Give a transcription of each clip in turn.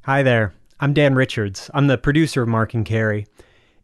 Hi there. I'm Dan Richards. I'm the producer of Mark and Carrie.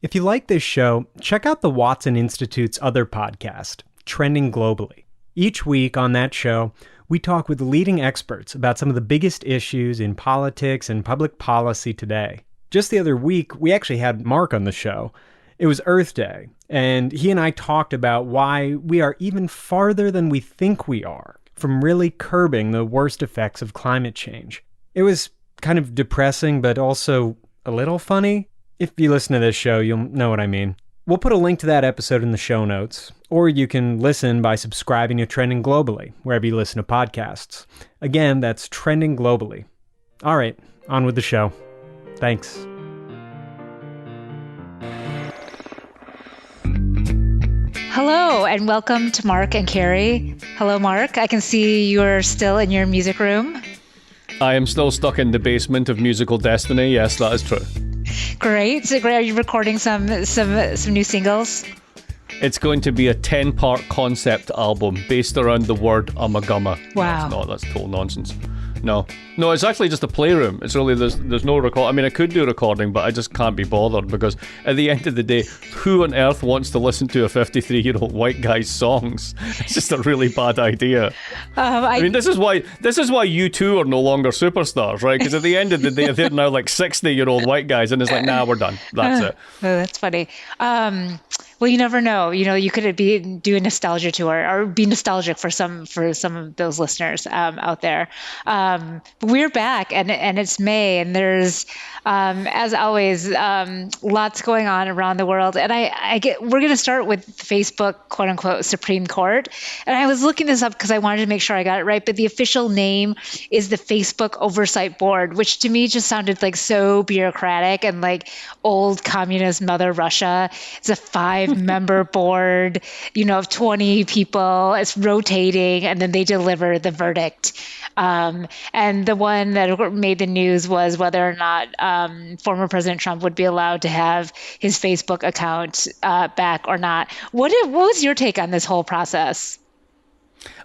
If you like this show, check out the Watson Institute's other podcast, Trending Globally. Each week on that show, we talk with leading experts about some of the biggest issues in politics and public policy today. Just the other week, we actually had Mark on the show. It was Earth Day, and he and I talked about why we are even farther than we think we are from really curbing the worst effects of climate change. It was kind of depressing, but also a little funny. If you listen to this show, you'll know what I mean. We'll put a link to that episode in the show notes, or you can listen by subscribing to Trending Globally, wherever you listen to podcasts. Again, that's Trending Globally. All right, on with the show. Thanks. Hello, and welcome to Mark and Carrie. Hello, Mark. I can see you're still in your music room. I am still stuck in the basement of Musical Destiny. Yes, that is true. Great. So great. Are you recording some new singles? It's going to be a 10-part concept album based around the word Amagama. Wow. No, that's total nonsense. No, it's actually just a playroom. It's really, there's no record. I mean, I could do recording, but I just can't be bothered because at the end of the day, who on earth wants to listen to a 53-year-old white guy's songs? It's just a really bad idea. I mean, this is why you two are no longer superstars, right? Because at the end of the day, they're now like 60-year-old white guys, and it's like, nah, we're done. That's it. Oh, that's funny. Well, you never know. You could be do a nostalgia tour or be nostalgic for some of those listeners out there. But we're back, and it's May, and there's, as always, lots going on around the world. And we're going to start with Facebook, quote unquote, Supreme Court. And I was looking this up because I wanted to make sure I got it right. But the official name is the Facebook Oversight Board, which to me just sounded like so bureaucratic and like old communist Mother Russia. It's a 5-member board, of 20 people. It's rotating, and then they deliver the verdict. And the one that made the news was whether or not former President Trump would be allowed to have his Facebook account back or not. What was your take on this whole process?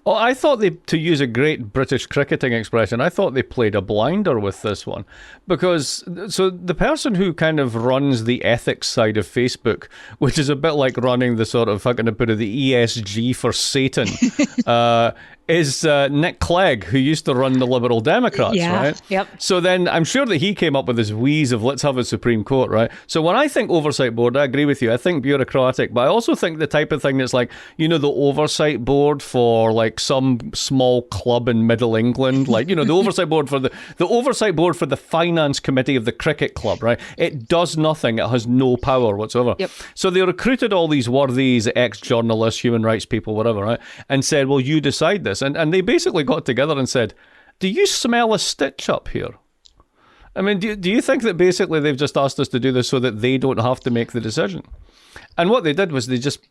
Well, I thought to use a great British cricketing expression, I thought they played a blinder with this one. Because, so the person who kind of runs the ethics side of Facebook, which is a bit like running the sort of, how can I put it, the ESG for Satan, is Nick Clegg, who used to run the Liberal Democrats, right? Yep. So then I'm sure that he came up with this wheeze of let's have a Supreme Court, right? So when I think oversight board, I agree with you. I think bureaucratic, but I also think the type of thing that's like, the oversight board for like some small club in Middle England, like, the oversight board for the finance committee of the cricket club, right? It does nothing. It has no power whatsoever. Yep. So they recruited all these worthies, ex-journalists, human rights people, whatever, right? And said, well, you decide this. And they basically got together and said, do you smell a stitch up here? I mean, do you think that basically they've just asked us to do this so that they don't have to make the decision? And what they did was they just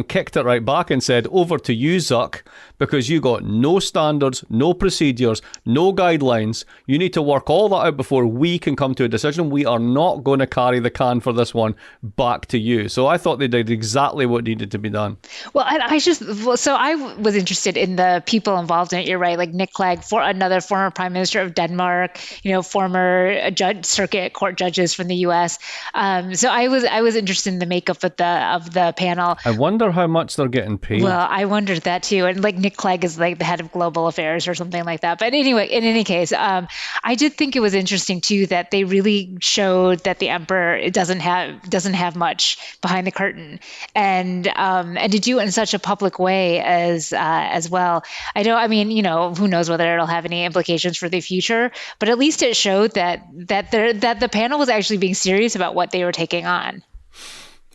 kicked it right back and said, over to you, Zuck, because you got no standards, no procedures, no guidelines. You need to work all that out before we can come to a decision. We are not going to carry the can for this one back to you. So I thought they did exactly what needed to be done. Well, I was interested in the people involved in it. You're right, like Nick Clegg, another former prime minister of Denmark, former circuit court judges from the U.S. So I was interested in the makeup of the panel. I wonder how much they're getting paid. Well, I wondered that too. And like Nick Clegg is like the head of global affairs or something like that. But anyway, in any case, I did think it was interesting too that they really showed that the emperor doesn't have much behind the curtain, and to do it in such a public way as well. Who knows whether it'll have any implications for the future, but at least it showed that the panel was actually being serious about what they were taking on.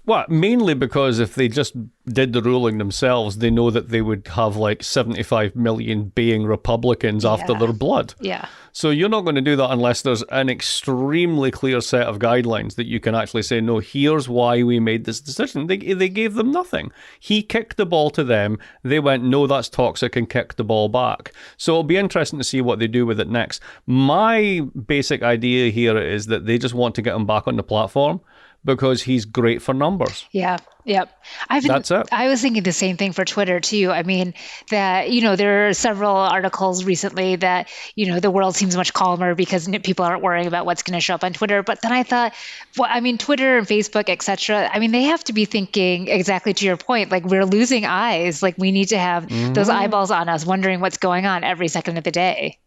Well, mainly because if they just did the ruling themselves, they know that they would have like 75 million baying Republicans after their blood. Yeah. So you're not going to do that unless there's an extremely clear set of guidelines that you can actually say, no, here's why we made this decision. They gave them nothing. He kicked the ball to them. They went, no, that's toxic, and kicked the ball back. So it'll be interesting to see what they do with it next. My basic idea here is that they just want to get him back on the platform, because he's great for numbers. Yeah. Yep. That's it. I was thinking the same thing for Twitter too. I mean, that, there are several articles recently that, the world seems much calmer because people aren't worrying about what's going to show up on Twitter. But then I thought, well, I mean, Twitter and Facebook, et cetera, I mean, they have to be thinking exactly to your point, like we're losing eyes. Like we need to have those eyeballs on us, wondering what's going on every second of the day.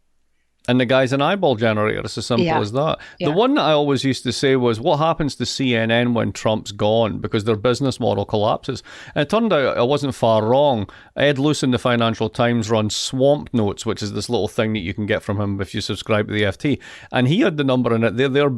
And the guy's an eyeball generator. It's as simple as that. Yeah. The one that I always used to say was, what happens to CNN when Trump's gone? Because their business model collapses. And it turned out I wasn't far wrong. Ed Luce in the Financial Times runs Swamp Notes, which is this little thing that you can get from him if you subscribe to the FT. And he had the number in it. Their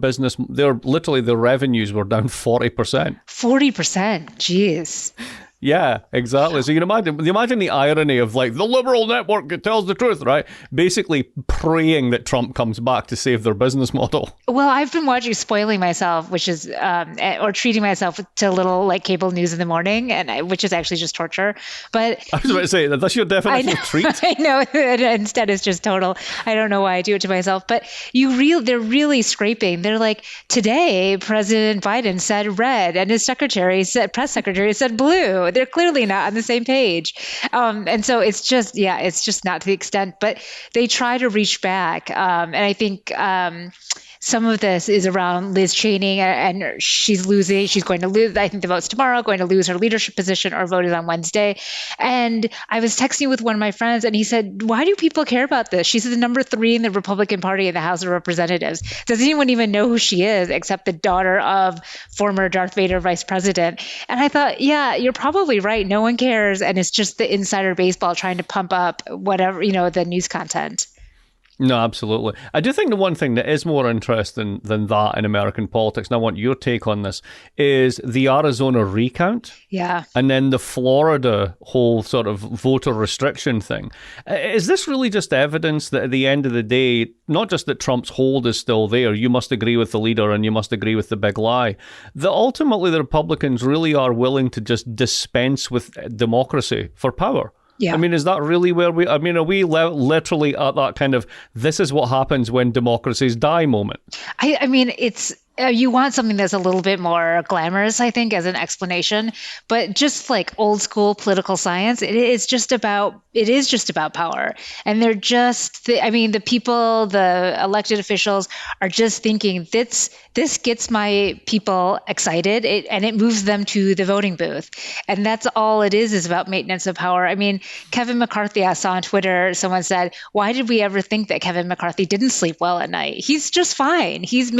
revenues were down 40%. 40%. Jeez. Yeah, exactly. So you can imagine the irony of like the liberal network that tells the truth, right? Basically praying that Trump comes back to save their business model. Well, I've been watching Spoiling Myself, which is, or treating myself to a little like cable news in the morning, which is actually just torture. But I was about to say, that's your definition of treat. I know. Instead, it's just total. I don't know why I do it to myself. But they're really scraping. They're like, today, President Biden said red, and his press secretary said blue. They're clearly not on the same page. And so it's just not to the extent, but they try to reach back. And I think some of this is around Liz Cheney, and she's going to lose, I think, the votes tomorrow, going to lose her leadership position, or voted on Wednesday. And I was texting with one of my friends, and he said, why do people care about this? She's the number 3 in the Republican Party in the House of Representatives. Does anyone even know who she is except the daughter of former Darth Vader vice president? And I thought, yeah, you're probably right. No one cares. And it's just the insider baseball trying to pump up whatever, the news content. No, absolutely. I do think the one thing that is more interesting than that in American politics, and I want your take on this, is the Arizona recount. Yeah. And then the Florida whole sort of voter restriction thing. Is this really just evidence that at the end of the day, not just that Trump's hold is still there, you must agree with the leader and you must agree with the big lie, that ultimately the Republicans really are willing to just dispense with democracy for power? Yeah. I mean, is that really where are we literally at that kind of, this is what happens when democracies die moment? I mean, it's, you want something that's a little bit more glamorous, I think, as an explanation, but just like old school political science, it is just about power. And they're just, the people, the elected officials are just thinking this gets my people excited, and it moves them to the voting booth. And that's all it is about maintenance of power. I mean, Kevin McCarthy, I saw on Twitter, someone said, why did we ever think that Kevin McCarthy didn't sleep well at night? He's just fine. He's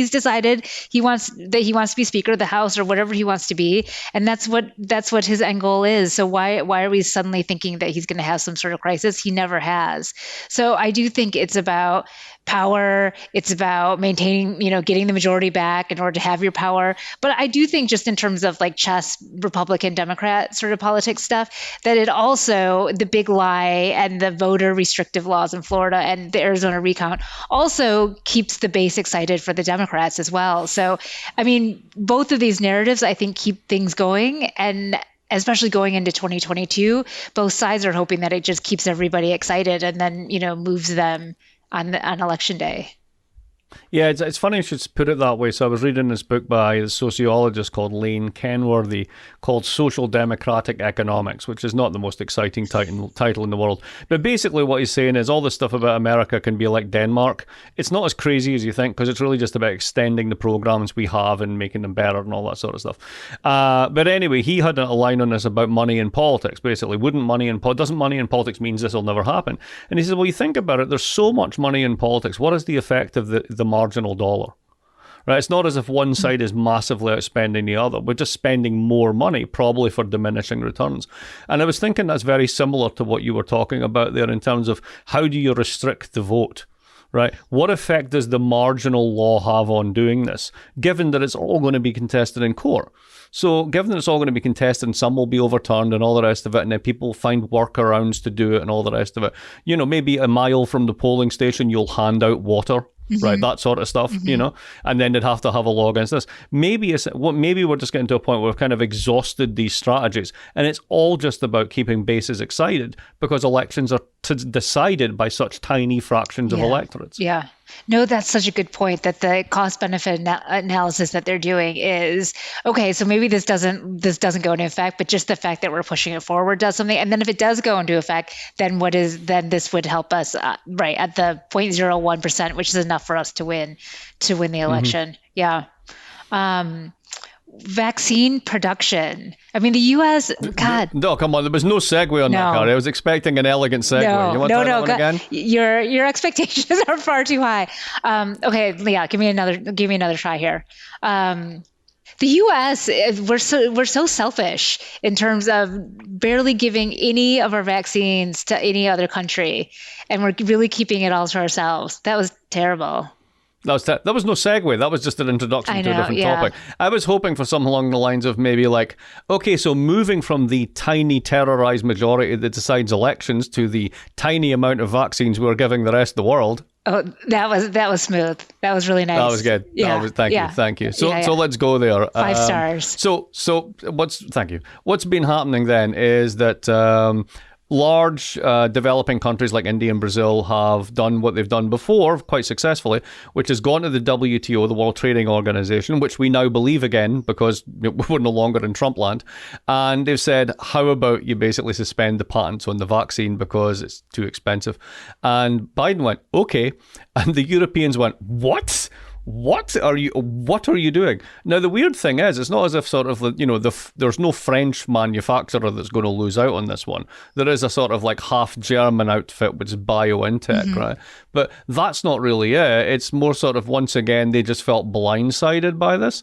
decided he wants to be Speaker of the House or whatever he wants to be, and that's what his end goal is. So why are we suddenly thinking that he's going to have some sort of crisis? He never has. So I do think it's about power. It's about maintaining, getting the majority back in order to have your power. But I do think, just in terms of like chess, Republican, Democrat sort of politics stuff, that it also, the big lie and the voter restrictive laws in Florida and the Arizona recount also keeps the base excited for the Democrats as well. So, I mean, both of these narratives, I think, keep things going. And especially going into 2022, both sides are hoping that it just keeps everybody excited and then, moves them on election day. Yeah, it's funny you should put it that way. So I was reading this book by a sociologist called Lane Kenworthy called Social Democratic Economics, which is not the most exciting title in the world. But basically what he's saying is all this stuff about America can be like Denmark. It's not as crazy as you think, because it's really just about extending the programs we have and making them better and all that sort of stuff. But anyway, he had a line on this about money in politics, basically. Doesn't money in politics means this will never happen? And he says, well, you think about it, there's so much money in politics. What is the effect of the marginal dollar? Right? It's not as if one side is massively outspending the other. We're just spending more money, probably for diminishing returns. And I was thinking that's very similar to what you were talking about there in terms of how do you restrict the vote? Right? What effect does the marginal law have on doing this, given that it's all going to be contested in court? So given that it's all going to be contested and some will be overturned and all the rest of it, and then people find workarounds to do it and all the rest of it, maybe a mile from the polling station, you'll hand out water. Mm-hmm. Right, that sort of stuff, mm-hmm. And then they'd have to have a law against this. Maybe we're just getting to a point where we've kind of exhausted these strategies, and it's all just about keeping bases excited because elections are decided by such tiny fractions of electorates. Yeah. No, that's such a good point that the cost benefit analysis that they're doing is okay. So maybe this doesn't go into effect, but just the fact that we're pushing it forward does something. And then if it does go into effect, then this would help us right at the 0.01%, which is enough for us to win the election. Yeah. Vaccine production. I mean, the U.S. God. No, come on. There was no segue on that, Carrie. I was expecting an elegant segue. You want to try that one again? Your expectations are far too high. Okay, yeah. Give me another try here. The U.S. we're so selfish in terms of barely giving any of our vaccines to any other country, and we're really keeping it all to ourselves. That was terrible. That was no segue. That was just an introduction to a different topic. I was hoping for something along the lines of maybe like, okay, so moving from the tiny terrorized majority that decides elections to the tiny amount of vaccines we're giving the rest of the world. Oh, that was smooth. That was really nice. That was good. Yeah. Thank you. So let's go there. 5 stars. So what's been happening then is that large developing countries like India and Brazil have done what they've done before quite successfully, which has gone to the WTO, the World Trading Organization, which we now believe again because we're no longer in Trump land. And they've said, how about you basically suspend the patents on the vaccine because it's too expensive? And Biden went, okay. And the Europeans went, what? What are you doing? Now, the weird thing is, it's not as if sort of, there's no French manufacturer that's going to lose out on this one. There is a sort of like half German outfit, which is BioNTech, right? But that's not really it. It's more sort of, once again, they just felt blindsided by this.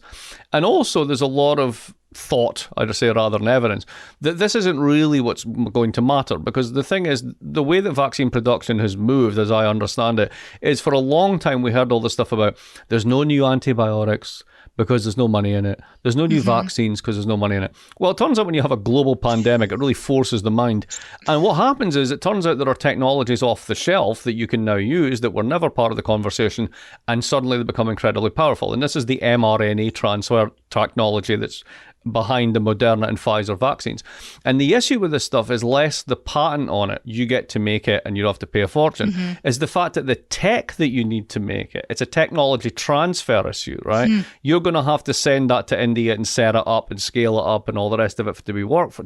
And also, there's a lot of thought, I'd say, rather than evidence, that this isn't really what's going to matter. Because the thing is, the way that vaccine production has moved, as I understand it, is for a long time we heard all this stuff about there's no new antibiotics because there's no money in it. There's no new vaccines because there's no money in it. Well, it turns out when you have a global pandemic, it really forces the mind. And what happens is it turns out there are technologies off the shelf that you can now use that were never part of the conversation, and suddenly they become incredibly powerful. And this is the mRNA transfer technology that's behind the Moderna and Pfizer vaccines. And the issue with this stuff is less the patent on it, you get to make it and you don't have to pay a fortune, is the fact that the tech that you need to make it, it's a technology transfer issue, right? You're going to have to send that to India and set it up and scale it up and all the rest of it to be worth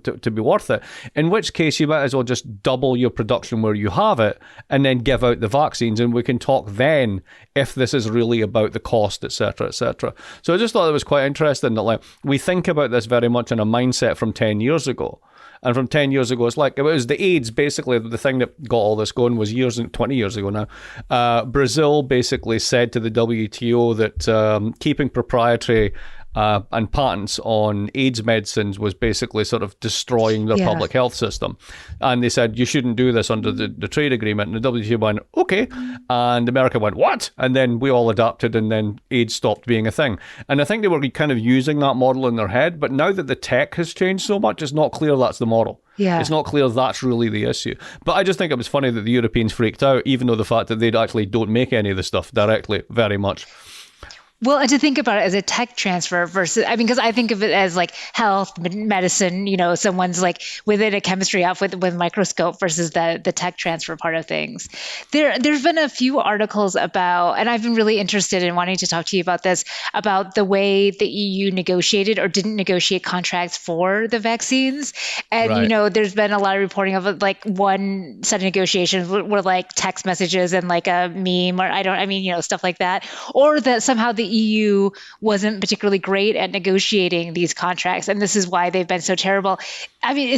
it. In which case, you might as well just double your production where you have it and then give out the vaccines, and we can talk then if this is really about the cost, etc., etc. So I just thought it was quite interesting that, like, we think about this very much in a mindset from 10 years ago. And from 10 years ago, it's like, it was the AIDS, basically, the thing that got all this going was 20 years ago now. Brazil basically said to the WTO that keeping proprietary and patents on AIDS medicines was basically sort of destroying their public health system. And they said, you shouldn't do this under the trade agreement. And the WTO went, okay. And America went, what? And then we all adapted, and then AIDS stopped being a thing. And I think they were kind of using that model in their head. But now that the tech has changed so much, it's not clear that's the model. Yeah. It's not clear that's really the issue. But I just think it was funny that the Europeans freaked out, even though the fact that they actually don't make any of the stuff directly very much. Well, and to think about it as a tech transfer versus, I mean, because I think of it as like health, medicine, someone's like within a chemistry outfit with microscope versus the tech transfer part of things. There's been a few articles about, and I've been really interested in wanting to talk to you about this, about the way the EU negotiated or didn't negotiate contracts for the vaccines. And, right. There's been a lot of reporting of like one set of negotiations were like text messages and like a meme or stuff like that. Or that somehow the EU wasn't particularly great at negotiating these contracts, and this is why they've been so terrible. I mean,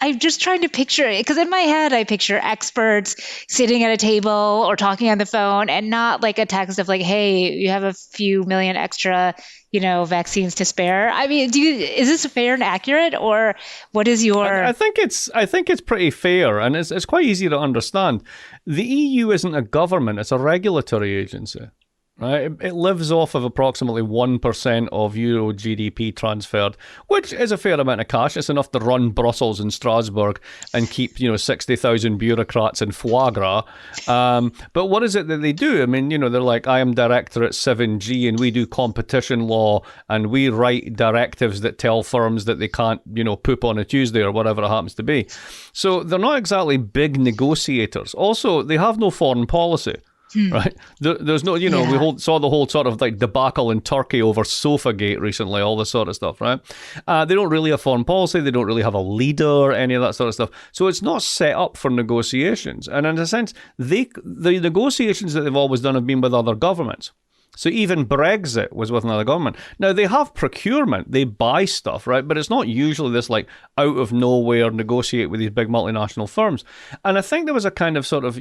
I'm just trying to picture it, because in my head, I picture experts sitting at a table or talking on the phone, and not like a text of like, hey, you have a few million extra, vaccines to spare. I mean, is this fair and accurate, or what is your? I think it's pretty fair, and it's quite easy to understand. The EU isn't a government; it's a regulatory agency. Right, it lives off of approximately 1% of Euro GDP transferred, which is a fair amount of cash. It's enough to run Brussels and Strasbourg and keep 60,000 bureaucrats in foie gras. But what is it that they do? I mean, they're like, I am director at 7G, and we do competition law, and we write directives that tell firms that they can't poop on a Tuesday or whatever it happens to be. So they're not exactly big negotiators. Also, they have no foreign policy. Right? There's no, we saw the whole sort of like debacle in Turkey over Sofagate recently, all this sort of stuff, right? They don't really have foreign policy. They don't really have a leader, any of that sort of stuff. So it's not set up for negotiations. And in a sense, the negotiations that they've always done have been with other governments. So even Brexit was with another government. Now, they have procurement. They buy stuff, right? But it's not usually this, like, out of nowhere negotiate with these big multinational firms. And I think there was a kind of sort of,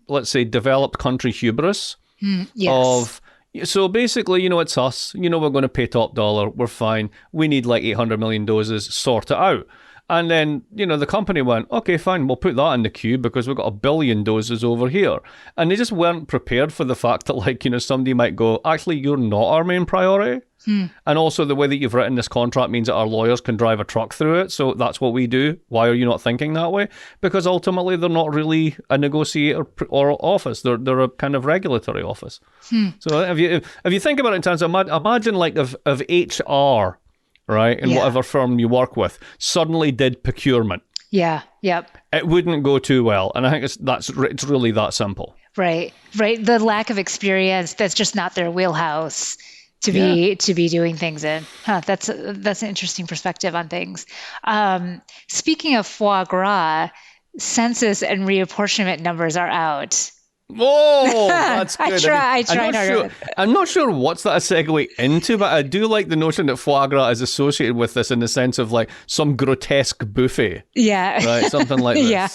let's say, developed country hubris of... So basically, it's us. We're going to pay top dollar. We're fine. We need like 800 million doses. Sort it out. And then, the company went, okay, fine, we'll put that in the queue because we've got 1 billion doses over here. And they just weren't prepared for the fact that, like, somebody might go, actually, you're not our main priority. And also the way that you've written this contract means that our lawyers can drive a truck through it. So that's what we do. Why are you not thinking that way? Because ultimately they're not really a negotiator or office. They're a kind of regulatory office. So if you think about it in terms of, imagine like of HR, right, in whatever firm you work with, suddenly did procurement. Yeah, yep. It wouldn't go too well. And I think it's really that simple. Right. The lack of experience, that's just not their wheelhouse to be doing things in. That's an interesting perspective on things. Speaking of foie gras, census and reapportionment numbers are out. Oh, that's good. I try. I'm not sure what's that a segue into, but I do like the notion that foie gras is associated with this in the sense of like some grotesque buffet. Yeah. Right, something like this. Yeah.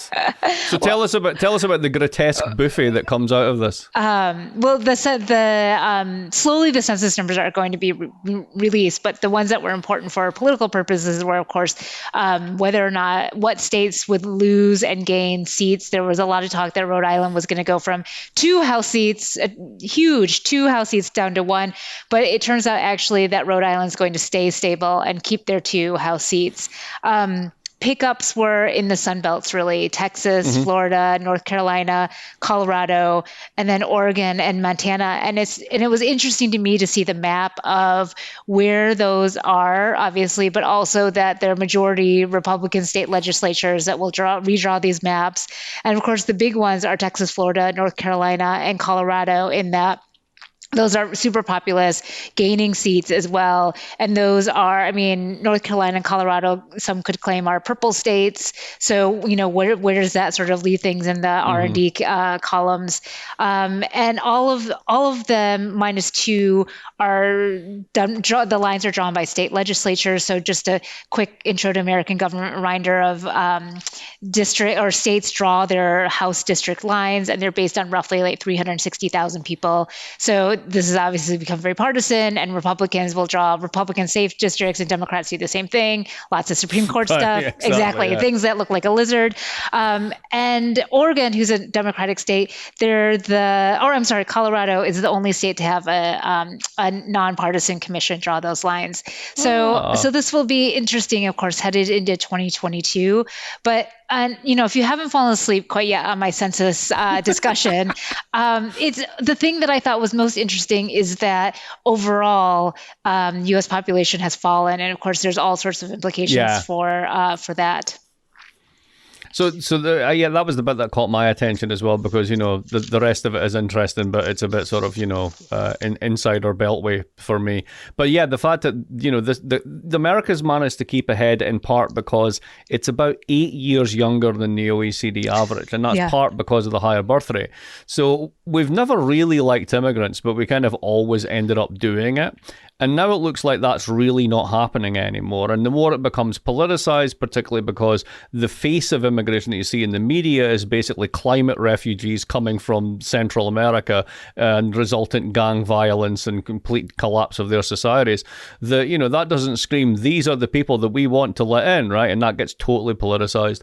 So tell us about the grotesque buffet that comes out of this. Well, slowly the census numbers are going to be released, but the ones that were important for political purposes were, of course, whether or not what states would lose and gain seats. There was a lot of talk that Rhode Island was going to go from 2 House seats, huge 2 House seats down to 1. But it turns out actually that Rhode Island's going to stay stable and keep their 2 House seats. Pickups were in the Sun Belts, really: Texas, Florida, North Carolina, Colorado, and then Oregon and Montana. And it was interesting to me to see the map of where those are, obviously, but also that they're majority Republican state legislatures that will redraw these maps. And of course, the big ones are Texas, Florida, North Carolina, and Colorado, in that those are super populous, gaining seats as well. And those are, North Carolina and Colorado, some could claim are purple states. So, where does that sort of leave things in the R&D columns? And all of them minus 2 are done. The lines are drawn by state legislatures. So just a quick intro to American government reminder of district or states draw their House district lines, and they're based on roughly like 360,000 people. So this has obviously become very partisan, and Republicans will draw Republican safe districts, and Democrats do the same thing. Lots of Supreme Court stuff. Exactly. Yeah. Things that look like a lizard. And Oregon, who's a Democratic state, Colorado is the only state to have a nonpartisan commission draw those lines. So this will be interesting, of course, headed into 2022. But if you haven't fallen asleep quite yet on my census discussion, it's the thing that I thought was most interesting is that overall U.S. population has fallen, and of course, there's all sorts of implications for that. So that was the bit that caught my attention as well, because the rest of it is interesting, but it's a bit sort of insider beltway for me. But yeah, the fact that the America's managed to keep ahead in part because it's about 8 years younger than the OECD average, and that's part because of the higher birth rate. So we've never really liked immigrants, but we kind of always ended up doing it. And now it looks like that's really not happening anymore. And the more it becomes politicized, particularly because the face of immigration that you see in the media is basically climate refugees coming from Central America and resultant gang violence and complete collapse of their societies, that doesn't scream, these are the people that we want to let in, right? And that gets totally politicized.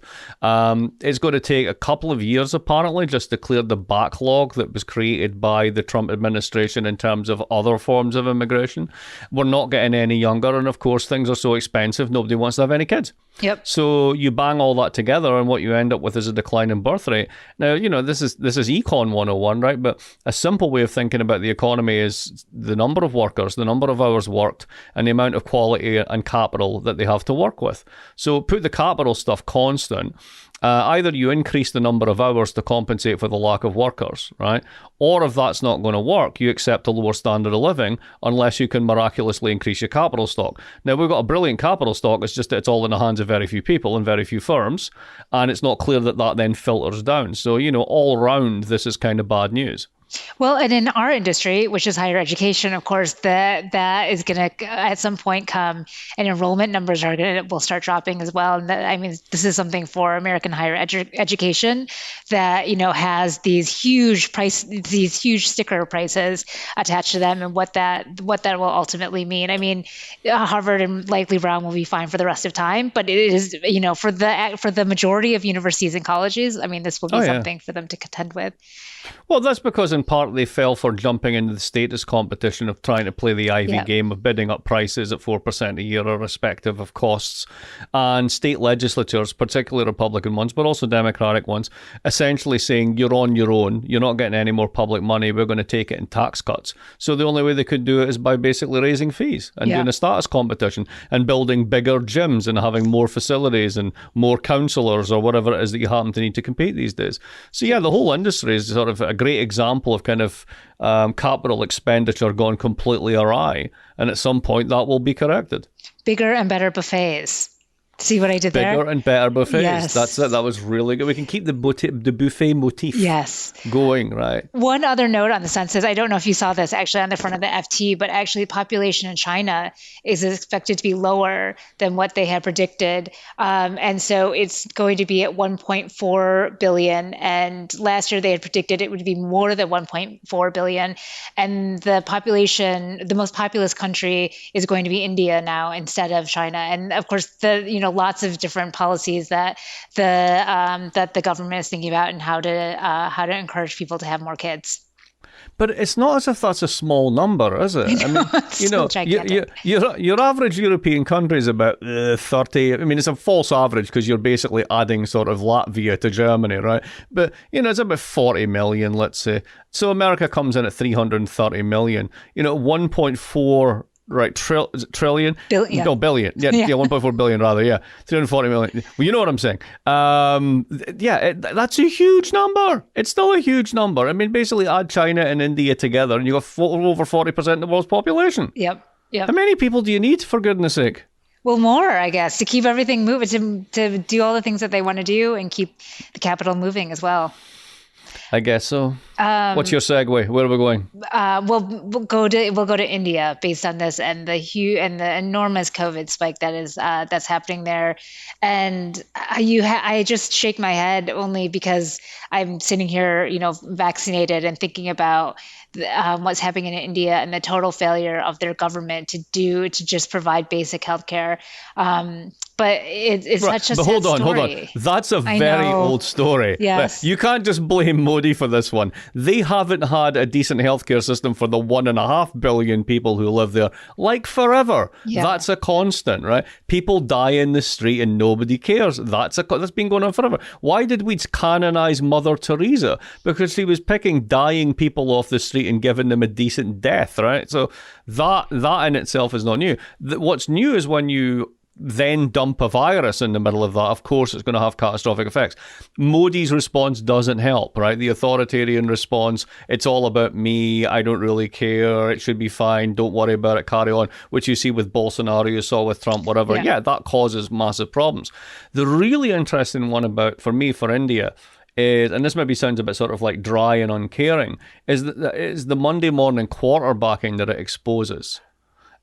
It's going to take a couple of years, apparently, just to clear the backlog that was created by the Trump administration in terms of other forms of immigration. We're not getting any younger, and of course things are so expensive, nobody wants to have any kids. Yep. So you bang all that together, and what you end up with is a decline in birth rate. Now, this is Econ 101, right? But a simple way of thinking about the economy is the number of workers, the number of hours worked, and the amount of quality and capital that they have to work with. So put the capital stuff constant, Either you increase the number of hours to compensate for the lack of workers, right? Or if that's not going to work, you accept a lower standard of living unless you can miraculously increase your capital stock. Now, we've got a brilliant capital stock. It's just that it's all in the hands of very few people and very few firms. And it's not clear that that then filters down. So, all round, this is kind of bad news. Well, and in our industry, which is higher education, of course, that is going to at some point come, and enrollment numbers will start dropping as well. And this is something for American higher education that has these huge sticker prices attached to them, and what that will ultimately mean. I mean, Harvard and likely Brown will be fine for the rest of time, but it is for the majority of universities and colleges, this will be something for them to contend with. Well, that's because in part they fell for jumping into the status competition of trying to play the Ivy game of bidding up prices at 4% a year irrespective of costs. And state legislatures, particularly Republican ones, but also Democratic ones, essentially saying you're on your own, you're not getting any more public money, we're going to take it in tax cuts. So the only way they could do it is by basically raising fees and doing a status competition and building bigger gyms and having more facilities and more counselors or whatever it is that you happen to need to compete these days. So the whole industry is sort of a great example of kind of capital expenditure gone completely awry, and at some point that will be corrected. Bigger and better buffets. See what I did there? Bigger and better buffets. Yes. That's it. That was really good. We can keep the buffet motif going, right? One other note on the census. I don't know if you saw this actually on the front of the FT, but actually population in China is expected to be lower than what they had predicted. And so it's going to be at 1.4 billion. And last year they had predicted it would be more than 1.4 billion. And the most populous country is going to be India now instead of China. And of course, lots of different policies that the government is thinking about and how to encourage people to have more kids. But it's not as if that's a small number, is it? Your average European country is about 30. It's a false average because you're basically adding sort of Latvia to Germany, right? But, it's about 40 million, let's say. So America comes in at 330 million. 1.4 trillion? Billion. No, billion. Yeah, 1.4 billion rather, 340 million. Well, you know what I'm saying. That's a huge number. It's still a huge number. Basically add China and India together and you got over 40% of the world's population. Yep. How many people do you need, for goodness sake? Well, more, I guess, to keep everything moving, to do all the things that they want to do and keep the capital moving as well. I guess so. What's your segue? Where are we going? We'll go to India based on this and the enormous COVID spike that's happening there, and I just shake my head only because I'm sitting here, vaccinated and thinking about what's happening in India and the total failure of their government to just provide basic healthcare. But it's such a sad story. Hold on. That's a very old story. Yes. You can't just blame Modi for this one. They haven't had a decent healthcare system for the 1.5 billion people who live there, like forever. Yeah. That's a constant, right? People die in the street and nobody cares. That's been going on forever. Why did we canonize Mother Teresa? Because she was picking dying people off the street and giving them a decent death, right? So that in itself is not new. What's new is when you then dump a virus in the middle of that. Of course, it's going to have catastrophic effects. Modi's response doesn't help, right? The authoritarian response, it's all about me, I don't really care, it should be fine, don't worry about it, carry on, which you see with Bolsonaro, you saw with Trump, whatever. Yeah, that causes massive problems. The really interesting one for India is, and this maybe sounds a bit sort of like dry and uncaring, is the Monday morning quarterbacking that it exposes.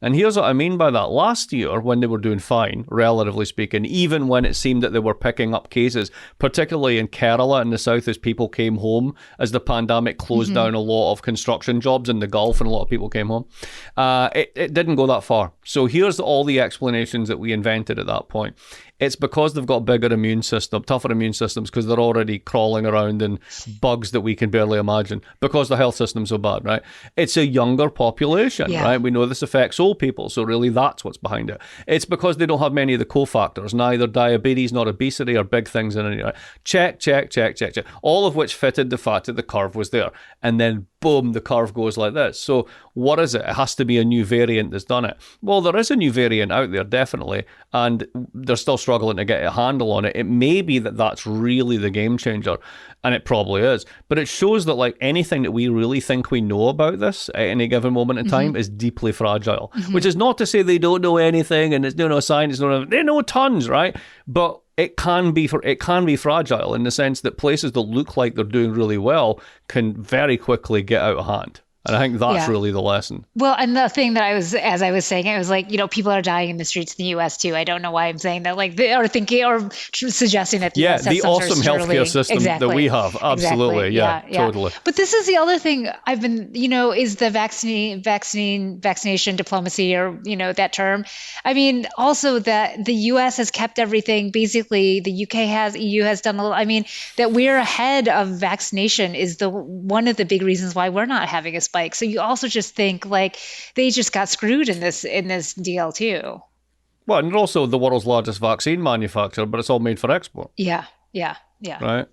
And here's what I mean by that. Last year, when they were doing fine, relatively speaking, even when it seemed that they were picking up cases, particularly in Kerala in the south as people came home, as the pandemic closed down a lot of construction jobs in the Gulf and a lot of people came home, it didn't go that far. So here's all the explanations that we invented at that point. It's because they've got tougher immune systems, because they're already crawling around in bugs that we can barely imagine, because the health system's so bad, right? It's a younger population, right? We know this affects old people, so really that's what's behind it. It's because they don't have many of the cofactors, neither diabetes nor obesity are big things in it. Right? Check. All of which fitted the fact that the curve was there. And then boom, the curve goes like this. So what is it? It has to be a new variant that's done it. Well, there is a new variant out there, definitely, and they're still struggling to get a handle on it. It may be that that's really the game changer, and it probably is. But it shows that like anything that we really think we know about this at any given moment in time is deeply fragile, which is not to say they don't know anything and there's no science, they know tons, right? But it can be fragile in the sense that places that look like they're doing really well can very quickly get out of hand. And I think that's really the lesson. Well, and the thing that as I was saying, it was like, people are dying in the streets in the U.S. too. I don't know why I'm saying that. Like they are thinking or suggesting that the US has the some awesome sort of healthcare system that we have. Absolutely. Exactly. Yeah, totally. But this is the other thing I've been, is the vaccination diplomacy, or, that term. I mean, also that the U.S. has kept everything. Basically, the UK has, EU has done a little. I mean, that we're ahead of vaccination is one of the big reasons why we're not having a spike. So you also just think like they just got screwed in this deal too. Well, and they're also the world's largest vaccine manufacturer, but it's all made for export. Yeah. Right.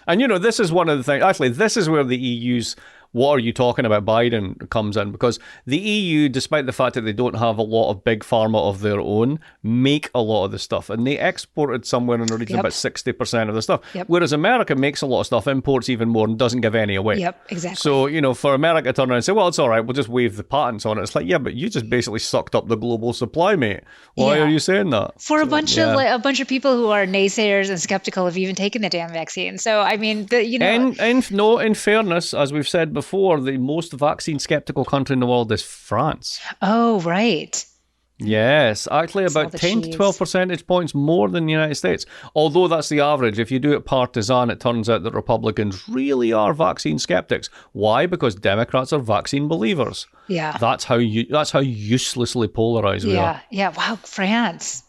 And this is one of the things. Actually, this is where the EU's "what are you talking about, Biden" comes in, because the EU, despite the fact that they don't have a lot of big pharma of their own, make a lot of the stuff, and they exported somewhere in the region about 60% of the stuff. Whereas America makes a lot of stuff, imports even more, and doesn't give any away. Yep, exactly. So for America to turn around and say, "Well, it's all right, we'll just waive the patents on it," it's like, yeah, but you just basically sucked up the global supply, mate. Why are you saying that? For a bunch of people who are naysayers and skeptical of even taking the damn vaccine. So I mean, in fairness, as we've said before, the most vaccine skeptical country in the world is France. Oh, right. Yes, actually about 10 to 12 percentage points more than the United States. Although that's the average. If you do it partisan, it turns out that Republicans really are vaccine skeptics. Why? Because Democrats are vaccine believers. Yeah. That's how uselessly polarized we are. Yeah. Wow, France.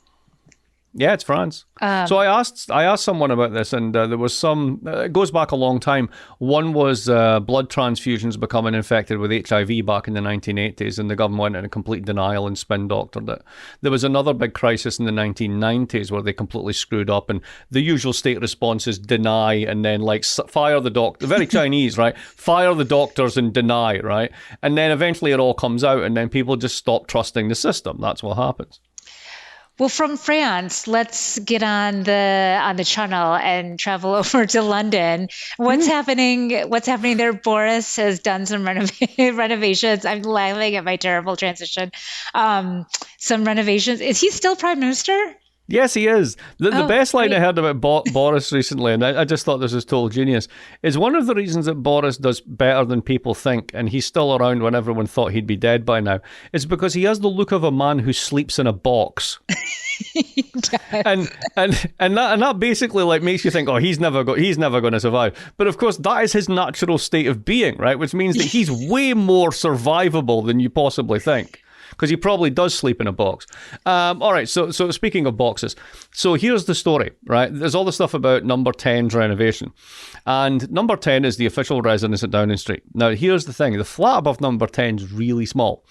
Yeah, it's France. So I asked someone about this, and there was some. It goes back a long time. One was blood transfusions becoming infected with HIV back in the 1980s, and the government went into complete denial and spin doctored it. There was another big crisis in the 1990s where they completely screwed up, and the usual state response is deny and then fire the doctor. Very Chinese, right? Fire the doctors and deny, right? And then eventually it all comes out, and then people just stop trusting the system. That's what happens. Well, from France, let's get on the channel and travel over to London. What's happening? What's happening there? Boris has done some renovations. I'm laughing at my terrible transition. Some renovations. Is he still Prime Minister? Yes, he is. The best line I heard about Boris recently, and I just thought this was total genius, is one of the reasons that Boris does better than people think, and he's still around when everyone thought he'd be dead by now, is because he has the look of a man who sleeps in a box. He does. And that basically makes you think, oh, he's never going to survive. But of course, that is his natural state of being, right? Which means that he's way more survivable than you possibly think. Because he probably does sleep in a box. All right, so speaking of boxes, so here's the story, right? There's all the stuff about Number 10's renovation. And Number 10 is the official residence at Downing Street. Now, here's the thing. The flat above Number 10 is really small.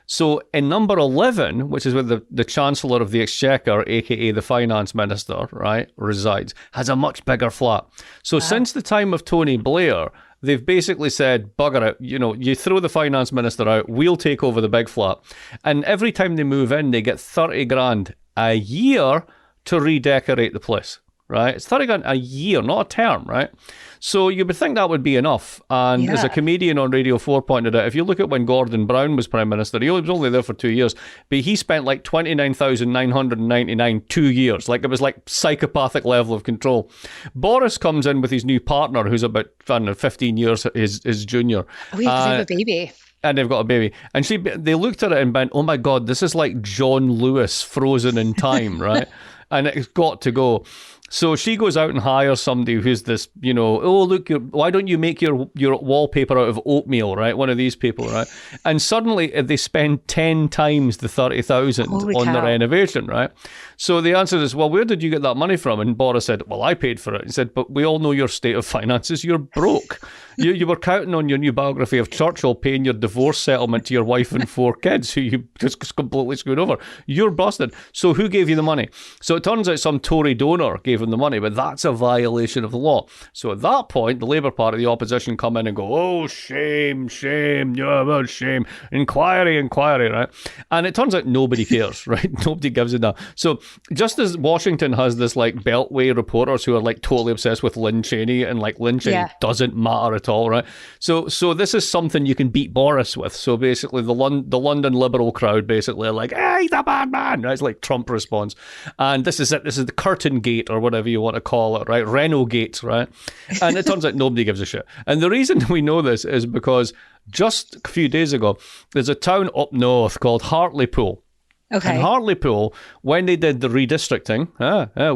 So in Number 11, which is where the Chancellor of the Exchequer, a.k.a. the Finance Minister, right, resides, has a much bigger flat. So since the time of Tony Blair, they've basically said, bugger it, you throw the finance minister out, we'll take over the big flat. And every time they move in, they get 30 grand a year to redecorate the place, right? It's 30 grand a year, not a term, right? So you would think that would be enough. And as a comedian on Radio 4 pointed out, if you look at when Gordon Brown was Prime Minister, he was only there for 2 years, but he spent 29,999 2 years. It was psychopathic level of control. Boris comes in with his new partner, who's about 15 years his junior. Oh, yeah, 'cause they have a baby. And they've got a baby. And they looked at it and went, oh my God, this is like John Lewis frozen in time, right? And it's got to go. So she goes out and hires somebody who's this, oh, look, why don't you make your wallpaper out of oatmeal, right? One of these people, right? And suddenly they spend 10 times the 30,000 on the renovation, right? So the answer is, well, where did you get that money from? And Boris said, well, I paid for it. He said, but we all know your state of finances. You're broke. You were counting on your new biography of Churchill paying your divorce settlement to your wife and 4 kids who you just completely screwed over. You're busted. So who gave you the money? So it turns out some Tory donor gave him the money, but that's a violation of the law. So at that point, the Labour Party, the opposition, come in and go, oh, shame, yeah, well, shame, inquiry, right? And it turns out nobody cares, right? Nobody gives a damn. So just as Washington has this like Beltway reporters who are like totally obsessed with Lynn Cheney, and like Lynn Cheney doesn't matter at all, right? So this is something you can beat Boris with. So basically the London liberal crowd basically are like, hey, he's a bad man, right? It's like Trump response. And this is it. This is the curtain gate or whatever you want to call it, right? Renault gate, right? And it turns out nobody gives a shit. And the reason we know this is because just a few days ago, there's a town up north called Hartlepool. Okay. And Hartlepool, when they did the redistricting,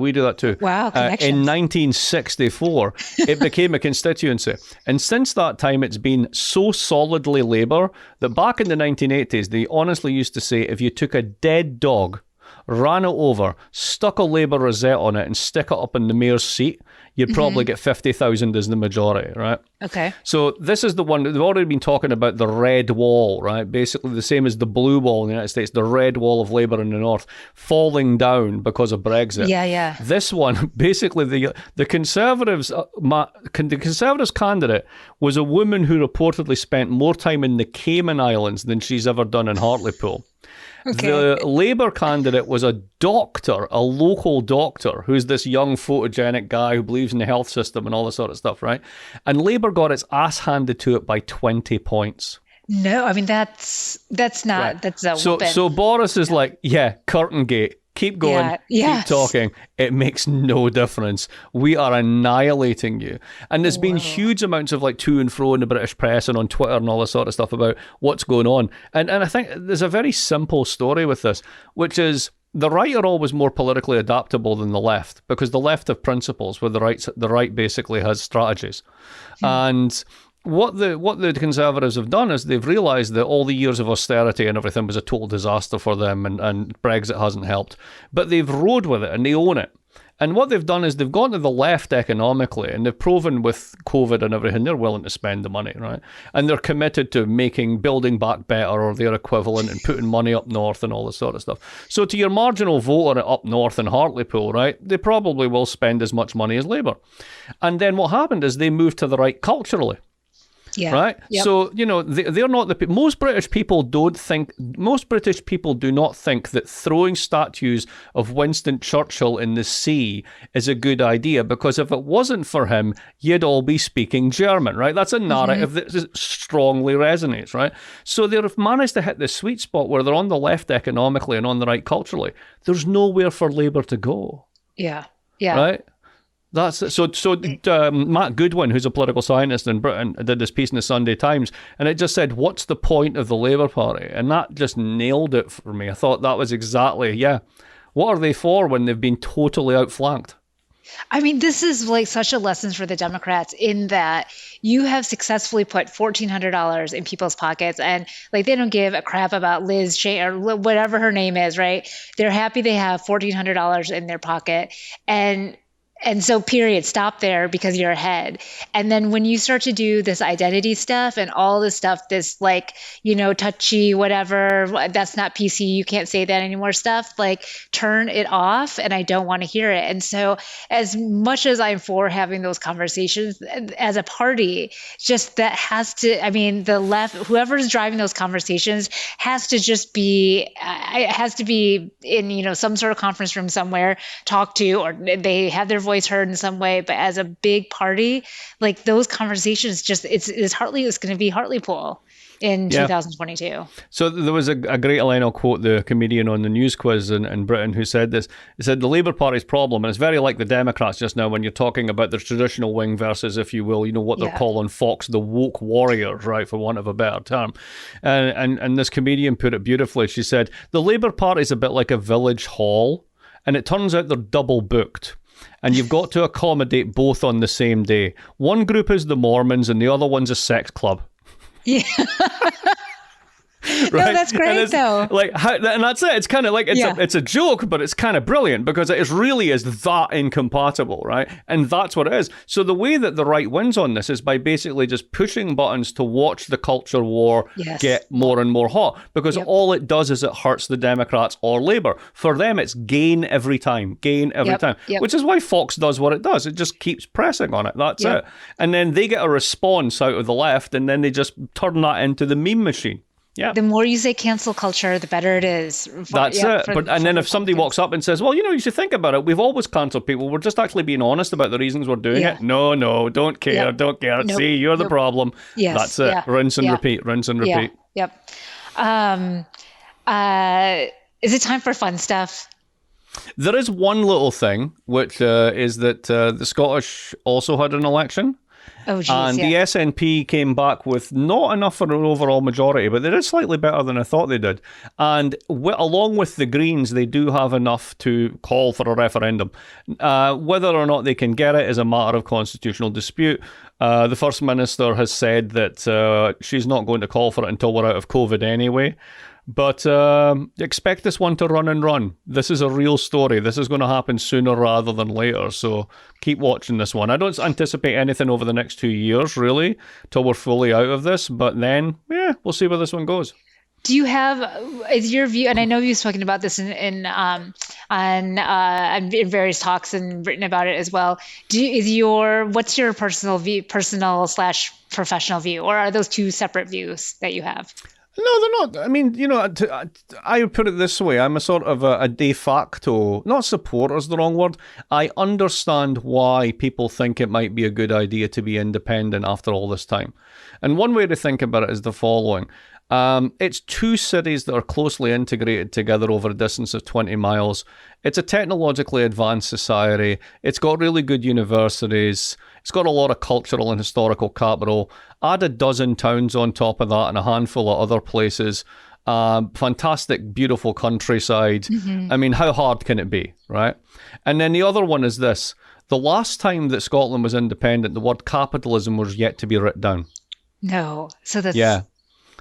we do that too. Wow, in 1964, it became a constituency. And since that time, it's been so solidly Labour that back in the 1980s, they honestly used to say if you took a dead dog, ran it over, stuck a Labour rosette on it and stick it up in the mayor's seat, you'd probably get 50,000 as the majority, right? Okay. So this is the one, they've already been talking about the red wall, right? Basically the same as the blue wall in the United States, the red wall of Labour in the north, falling down because of Brexit. Yeah. This one, basically the Conservatives, the Conservatives candidate was a woman who reportedly spent more time in the Cayman Islands than she's ever done in Hartlepool. Okay. The Labour candidate was a doctor, a local doctor, who's this young photogenic guy who believes in the health system and all this sort of stuff, right? And Labour got its ass handed to it by 20 points. No, I mean, that's not, right. That's a whooping. So Boris is like, curtain gate. Keep going, keep talking. It makes no difference. We are annihilating you. And there's been huge amounts of like to and fro in the British press and on Twitter and all this sort of stuff about what's going on. And I think there's a very simple story with this, which is the right are always more politically adaptable than the left, because the left have principles where the right basically has strategies. And what the Conservatives have done is they've realised that all the years of austerity and everything was a total disaster for them, and Brexit hasn't helped. But they've rode with it and they own it. And what they've done is they've gone to the left economically, and they've proven with COVID and everything they're willing to spend the money, right? And they're committed to building back better or their equivalent and putting money up north and all this sort of stuff. So to your marginal voter up north in Hartlepool, right, they probably will spend as much money as Labour. And then what happened is they moved to the right culturally. Yeah. Right. Yep. So, they're not most British people do not think that throwing statues of Winston Churchill in the sea is a good idea, because if it wasn't for him, you'd all be speaking German, right? That's a narrative that strongly resonates, right? So they've managed to hit the sweet spot where they're on the left economically and on the right culturally. There's nowhere for Labour to go. Yeah. Right? That's it. So Matt Goodwin, who's a political scientist in Britain, did this piece in the Sunday Times, and it just said, what's the point of the Labour Party? And that just nailed it for me. I thought that was exactly, what are they for when they've been totally outflanked? I mean, this is like such a lesson for the Democrats in that you have successfully put $1,400 in people's pockets, and like they don't give a crap about Liz Cheney or whatever her name is, right? They're happy they have $1,400 in their pocket, and so period, stop there because you're ahead. And then when you start to do this identity stuff and all this stuff, this like, touchy, whatever, that's not PC, you can't say that anymore stuff, like turn it off, and I don't want to hear it. And so as much as I'm for having those conversations as a party, just that has to, I mean, the left, whoever's driving those conversations has to just be, it has to be in, some sort of conference room somewhere, talk to, or they have their voice heard in some way. But as a big party, like those conversations, just it's going to be Hartlepool in 2022. So there was a great line, I'll quote the comedian on the news quiz in Britain who said this. He said, the Labour Party's problem, and it's very like the Democrats just now when you're talking about the traditional wing versus, if you will, what they're calling Fox, the woke warriors, right, for want of a better term. And this comedian put it beautifully. She said, the Labour Party's a bit like a village hall, and it turns out they're double booked. And you've got to accommodate both on the same day. One group is the Mormons and the other one's a sex club. Yeah. that's great though. Like, and that's it. It's kind of like, it's a joke, but it's kind of brilliant because it really is that incompatible, right? And that's what it is. So the way that the right wins on this is by basically just pushing buttons to watch the culture war get more and more hot, because all it does is it hurts the Democrats or Labour. For them, it's gain every time, which is why Fox does what it does. It just keeps pressing on it. That's it. And then they get a response out of the left, and then they just turn that into the meme machine. Yeah. The more you say cancel culture, the better it is. That's it. And then if somebody walks up and says, well, you should think about it. We've always cancelled people. We're just actually being honest about the reasons we're doing it. No, don't care. Don't care. Nope. See, you're the problem. Yes. That's it. Rinse and repeat. Rinse and repeat. Yep. Is it time for fun stuff? There is one little thing, which is that the Scottish also had an election. Oh, geez, and the SNP came back with not enough for an overall majority, but they did slightly better than I thought they did. And along with the Greens, they do have enough to call for a referendum. Whether or not they can get it is a matter of constitutional dispute. The First Minister has said that she's not going to call for it until we're out of COVID anyway. But expect this one to run and run. This is a real story. This is going to happen sooner rather than later. So keep watching this one. I don't anticipate anything over the next 2 years, really, till we're fully out of this. But then, we'll see where this one goes. Do you is your view, and I know you've spoken about this in various talks and written about it as well. What's your personal/professional view, or are those two separate views that you have? No, they're not. I mean, I would put it this way. I'm a sort of a de facto, not supporter is the wrong word. I understand why people think it might be a good idea to be independent after all this time. And one way to think about it is the following. It's two cities that are closely integrated together over a distance of 20 miles. It's a technologically advanced society. It's got really good universities. It's got a lot of cultural and historical capital. Add a dozen towns on top of that and a handful of other places. Fantastic, beautiful countryside. Mm-hmm. I mean, how hard can it be, right? And then the other one is this. The last time that Scotland was independent, the word capitalism was yet to be written down. No. So that's... Yeah.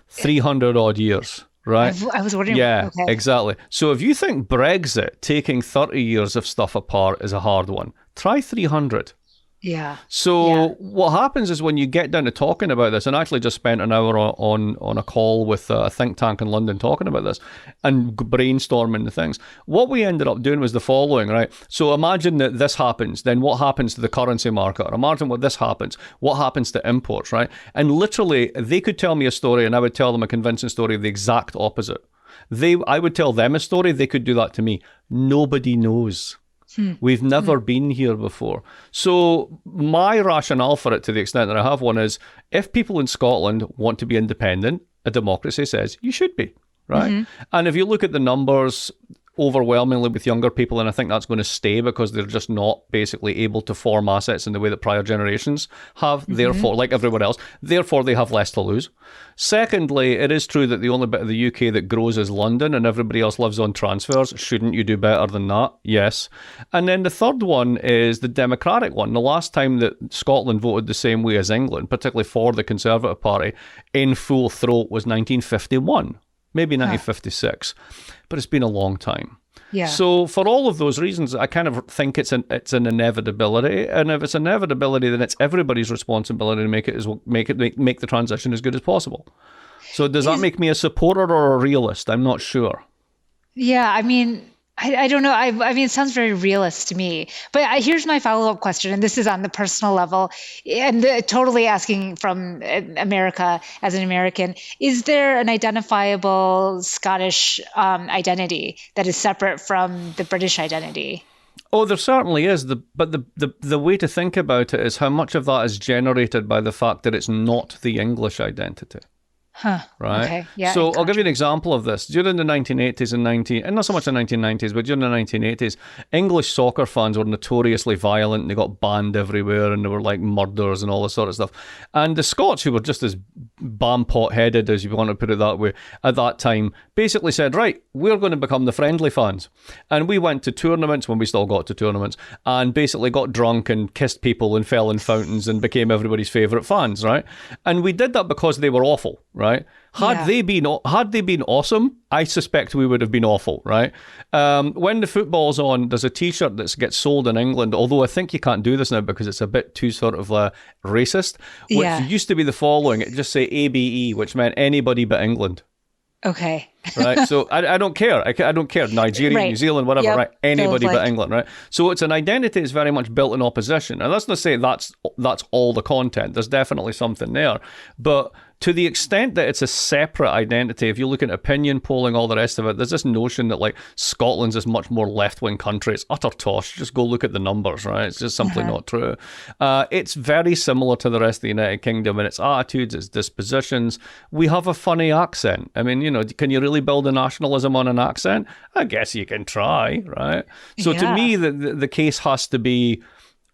300 odd years, right? I was wondering. Yeah, okay. Exactly. So if you think Brexit taking 30 years of stuff apart is a hard one, try 300. Yeah. So what happens is when you get down to talking about this, and I actually just spent an hour on a call with a think tank in London talking about this and brainstorming the things. What we ended up doing was the following, right? So imagine that this happens, then what happens to the currency market? Or imagine what this happens, what happens to imports, right? And literally, they could tell me a story and I would tell them a convincing story of the exact opposite. I would tell them a story, they could do that to me. Nobody knows. We've never been here before. So my rationale for it, to the extent that I have one, is if people in Scotland want to be independent, a democracy says you should be, right? Mm-hmm. And if you look at the numbers, overwhelmingly with younger people, and I think that's going to stay because they're just not basically able to form assets in the way that prior generations have, therefore, like everyone else, therefore they have less to lose. Secondly, it is true that the only bit of the UK that grows is London and everybody else lives on transfers. Shouldn't you do better than that? Yes. And then the third one is the democratic one. The last time that Scotland voted the same way as England, particularly for the Conservative Party, in full throat was 1951. Maybe 1956, but it's been a long time. Yeah. So for all of those reasons, I kind of think it's an inevitability, and if it's an inevitability, then it's everybody's responsibility to make the transition as good as possible. So does that make me a supporter or a realist? I'm not sure. Yeah, I mean, I don't know. I mean, it sounds very realist to me. But here's my follow-up question, and this is on the personal level, and totally asking from America as an American. Is there an identifiable Scottish identity that is separate from the British identity? Oh, there certainly is. But the way to think about it is how much of that is generated by the fact that it's not the English identity. Huh. Right. Okay. Yeah. So I'll give you an example of this. During the 1980s and not so much the 1990s, but during the 1980s, English soccer fans were notoriously violent and they got banned everywhere and they were like murders and all this sort of stuff. And the Scots, who were just as bam-pot-headed, as you want to put it that way, at that time, basically said, right, we're going to become the friendly fans. And we went to tournaments when we still got to tournaments and basically got drunk and kissed people and fell in fountains and became everybody's favourite fans, right? And we did that because they were awful, right? Had they been awesome, I suspect we would have been awful, right? When the football's on, there's a T-shirt that gets sold in England, although I think you can't do this now because it's a bit too sort of racist, which used to be the following. It just say ABE, which meant anybody but England. Okay. Right, so I don't care. I don't care. Nigeria, New Zealand, whatever, right? Anybody but England, right? So it's an identity that's very much built in opposition. And let's not say that's all the content. There's definitely something there. But to the extent that it's a separate identity, if you look at opinion polling, all the rest of it, there's this notion that like Scotland's this much more left-wing country. It's utter tosh. Just go look at the numbers, right? It's just simply not true. It's very similar to the rest of the United Kingdom in its attitudes, its dispositions. We have a funny accent. I mean, can you really build a nationalism on an accent? I guess you can try, right? So to me, the case has to be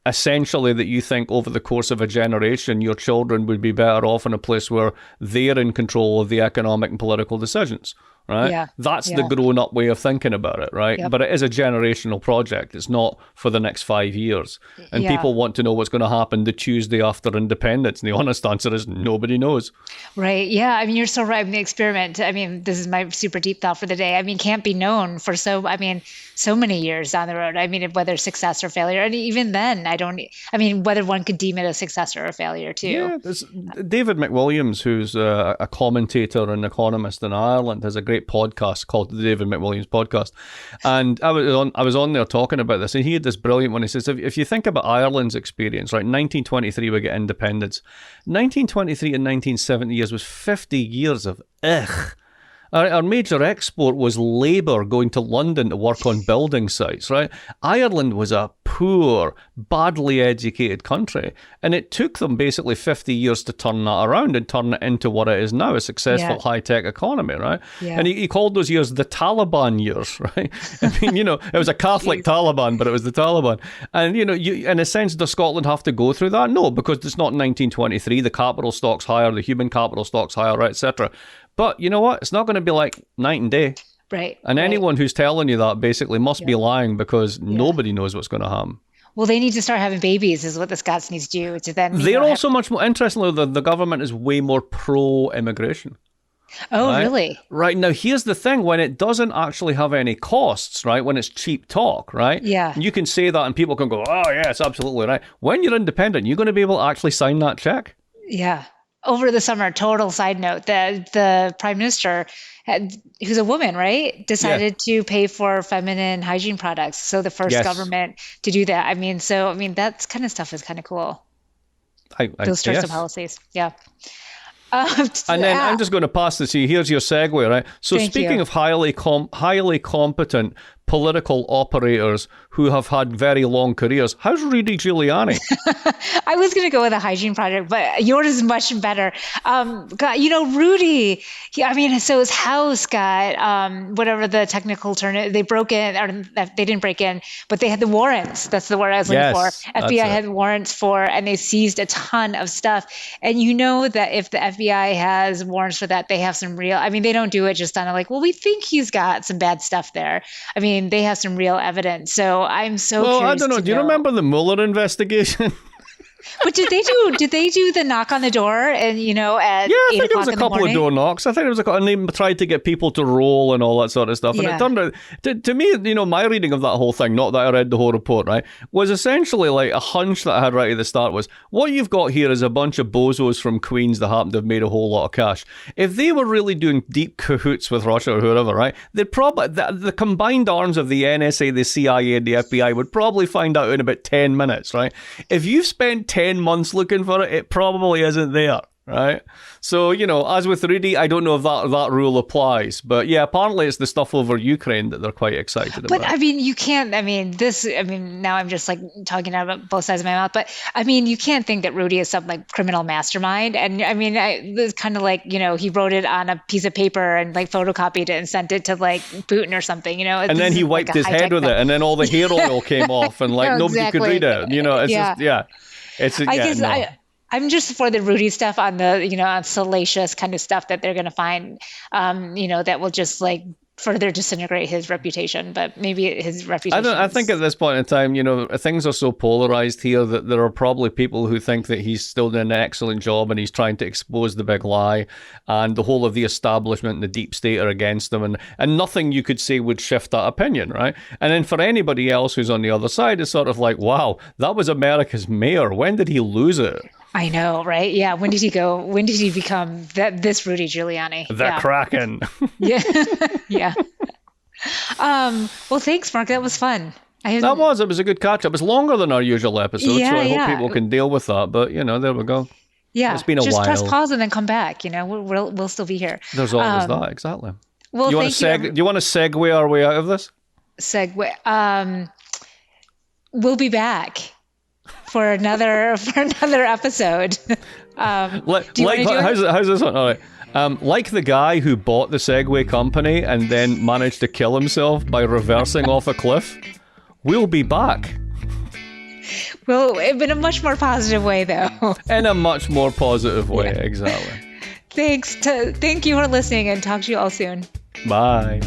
essentially that you think over the course of a generation, your children would be better off in a place where they're in control of the economic and political decisions, right? Yeah. That's the grown-up way of thinking about it, right? Yep. But it is a generational project. It's not for the next 5 years. And people want to know what's going to happen the Tuesday after independence. And the honest answer is nobody knows. Right. Yeah. I mean, you're so right. I mean, the experiment, I mean, this is my super deep thought for the day. I mean, can't be known for so many years down the road. I mean, whether success or failure. And even then, whether one could deem it a success or a failure too. Yeah. There's David McWilliams, who's a commentator and economist in Ireland, has a great podcast called the David McWilliams Podcast. And I was on there talking about this, and he had this brilliant one. He says, if you think about Ireland's experience, right, 1923 we get independence. 1923 and 1970 years was 50 years of ugh. Our major export was labour going to London to work on building sites, right? Ireland was a poor, badly educated country. And it took them basically 50 years to turn that around and turn it into what it is now, a successful high-tech economy, right? Yeah. And he called those years the Taliban years, right? I mean, it was a Catholic Taliban, but it was the Taliban. And, in a sense, does Scotland have to go through that? No, because it's not 1923. The capital stock's higher, the human capital stock's higher, right, etc. But you know what? It's not going to be like night and day. Right. And anyone who's telling you that basically must be lying because nobody knows what's going to happen. Well, they need to start having babies is what the Scots need to do. To then They're also much more, interestingly, the government is way more pro-immigration. Oh, right? Really? Right. Now, here's the thing. When it doesn't actually have any costs, right, when it's cheap talk, right? Yeah. You can say that and people can go, oh, yeah, it's absolutely right. When you're independent, you're going to be able to actually sign that check. Yeah. Over the summer, total side note, the prime minister, who's a woman, right, decided to pay for feminine hygiene products. So the first government to do that. I mean, that kind of stuff is kind of cool. Those sorts of policies. Yeah. And then I'm just going to pass this to you. Here's your segue, right? So speaking of highly competent political operators who have had very long careers, how's Rudy Giuliani? I was going to go with a hygiene project, but yours is much better. Rudy, so his house got whatever the technical term, they broke in, or they didn't break in, but they had the warrants. That's the word I was looking for. FBI had warrants for, and they seized a ton of stuff. And you know that if the FBI has warrants for that, they have some real, they don't do it just on we think he's got some bad stuff there. They have some real evidence. So I'm so curious. Well, I don't know. Do you remember the Mueller investigation? But did they do the knock on the door and at I think it was a couple of door knocks. I think it was and they tried to get people to roll and all that sort of stuff. And it turned out to me, my reading of that whole thing, not that I read the whole report, right, was essentially like a hunch that I had right at the start was what you've got here is a bunch of bozos from Queens that happen to have made a whole lot of cash. If they were really doing deep cahoots with Russia or whoever, right, they'd probably the combined arms of the NSA, the CIA, and the FBI would probably find out in about 10 minutes, right? If you've spent 10 months looking for it, it probably isn't there, right? So, as with Rudy, I don't know if that rule applies. But yeah, apparently it's the stuff over Ukraine that they're quite excited about. But you can't, now I'm just talking out of both sides of my mouth, but you can't think that Rudy is some criminal mastermind. And it's kind of he wrote it on a piece of paper and photocopied it and sent it to Putin or something, And then he wiped his head with it, and then all the hair oil came off and nobody could read it. It's just, I I'm just for the Rudy stuff on the, on salacious kind of stuff that they're going to find, that will just like further disintegrate his reputation. But maybe his reputation. I think at this point in time, things are so polarized here that there are probably people who think that he's still doing an excellent job and he's trying to expose the big lie, and the whole of the establishment and the deep state are against him, and nothing you could say would shift that opinion, right? And then for anybody else who's on the other side, it's sort of like, wow, that was America's mayor. When did he lose it? I know, right? Yeah. When did he go? When did he become this Rudy Giuliani? The Kraken. Yeah. Yeah. Well, thanks, Mark. That was fun. It was a good catch up. It was longer than our usual episode, so I hope people can deal with that. But, there we go. Yeah. It's been a while. Just press pause and then come back. We'll still be here. There's always that, exactly. Well, do you want to segue our way out of this? We'll be back for another episode. How's this one? All right. Like the guy who bought the Segway company and then managed to kill himself by reversing off a cliff, we'll be back. Well, in a much more positive way, though. In a much more positive way, yeah. Exactly. Thank you for listening, and talk to you all soon. Bye.